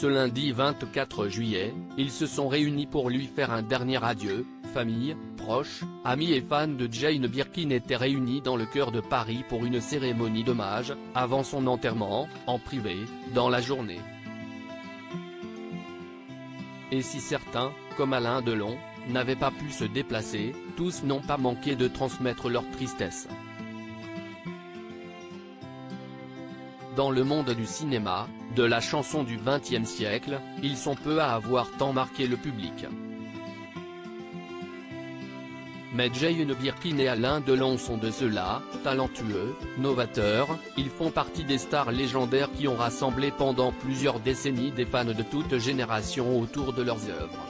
Ce lundi 24 juillet, ils se sont réunis pour lui faire un dernier adieu. Famille, proches, amis et fans de Jane Birkin étaient réunis dans le cœur de Paris pour une cérémonie d'hommage, avant son enterrement, en privé, dans la journée. Et si certains, comme Alain Delon, n'avaient pas pu se déplacer, tous n'ont pas manqué de transmettre leur tristesse. Dans le monde du cinéma, de la chanson du XXe siècle, ils sont peu à avoir tant marqué le public. Mais Jane Birkin et Alain Delon sont de ceux-là, talentueux, novateurs, ils font partie des stars légendaires qui ont rassemblé pendant plusieurs décennies des fans de toutes générations autour de leurs œuvres.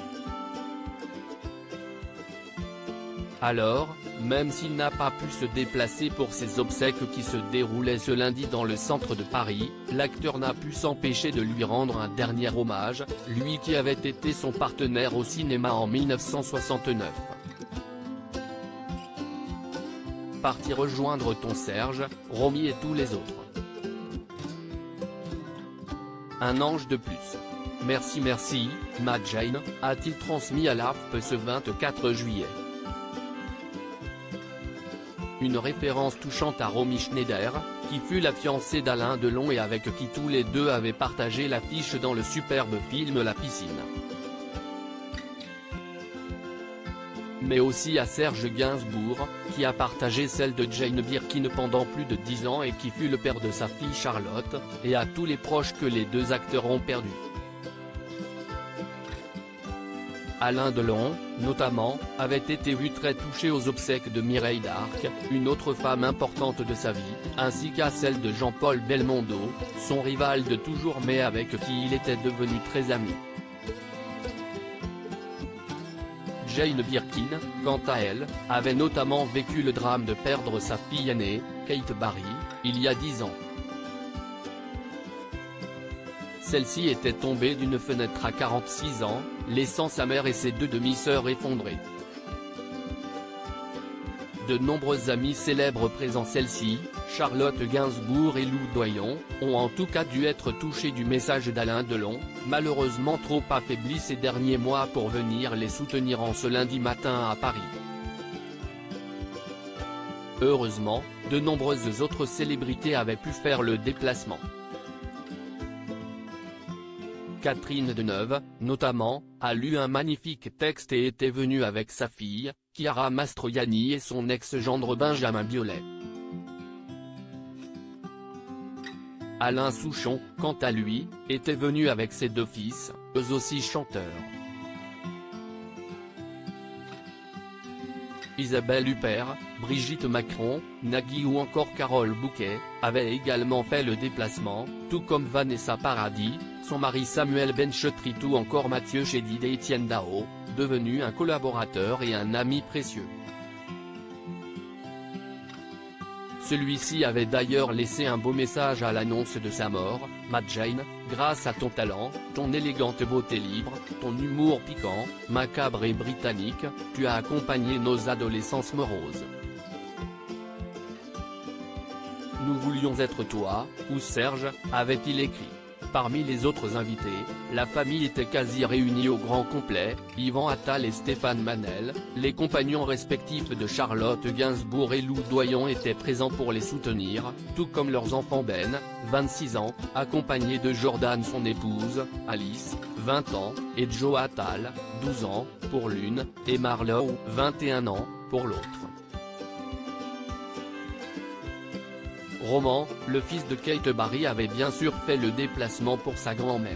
Alors, même s'il n'a pas pu se déplacer pour ses obsèques qui se déroulaient ce lundi dans le centre de Paris, l'acteur n'a pu s'empêcher de lui rendre un dernier hommage, lui qui avait été son partenaire au cinéma en 1969. Parti rejoindre ton Serge, Romy et tous les autres. Un ange de plus. Merci, ma Jane, a-t-il transmis à l'AFP ce 24 juillet. Une référence touchante à Romy Schneider, qui fut la fiancée d'Alain Delon et avec qui tous les deux avaient partagé l'affiche dans le superbe film La Piscine. Mais aussi à Serge Gainsbourg, qui a partagé celle de Jane Birkin pendant plus de 10 ans et qui fut le père de sa fille Charlotte, et à tous les proches que les deux acteurs ont perdus. Alain Delon, notamment, avait été vu très touché aux obsèques de Mireille d'Arc, une autre femme importante de sa vie, ainsi qu'à celle de Jean-Paul Belmondo, son rival de toujours mais avec qui il était devenu très ami. Jane Birkin, quant à elle, avait notamment vécu le drame de perdre sa fille aînée, Kate Barry, il y a 10 ans. Celle-ci était tombée d'une fenêtre à 46 ans, laissant sa mère et ses deux demi-sœurs effondrées. De nombreux amis célèbres présents celle-ci, Charlotte Gainsbourg et Lou Doyon, ont en tout cas dû être touchés du message d'Alain Delon, malheureusement trop affaibli ces derniers mois pour venir les soutenir en ce lundi matin à Paris. Heureusement, de nombreuses autres célébrités avaient pu faire le déplacement. Catherine Deneuve, notamment, a lu un magnifique texte et était venue avec sa fille, Chiara Mastroianni et son ex-gendre Benjamin Biolay. Alain Souchon, quant à lui, était venu avec ses deux fils, eux aussi chanteurs. Isabelle Huppert, Brigitte Macron, Nagui ou encore Carole Bouquet, avaient également fait le déplacement, tout comme Vanessa Paradis, son mari Samuel Benchetrit ou encore Mathieu Chédid et Étienne Dao, devenu un collaborateur et un ami précieux. Celui-ci avait d'ailleurs laissé un beau message à l'annonce de sa mort: « Ma Jane, grâce à ton talent, ton élégante beauté libre, ton humour piquant, macabre et britannique, tu as accompagné nos adolescences moroses. Nous voulions être toi, ou Serge », avait-il écrit. Parmi les autres invités, la famille était quasi réunie au grand complet, Yvan Attal et Stéphane Manel, les compagnons respectifs de Charlotte Gainsbourg et Lou Doyon étaient présents pour les soutenir, tout comme leurs enfants Ben, 26 ans, accompagné de Jordan son épouse, Alice, 20 ans, et Joe Attal, 12 ans, pour l'une, et Marlowe, 21 ans, pour l'autre. Roman, le fils de Kate Barry avait bien sûr fait le déplacement pour sa grand-mère.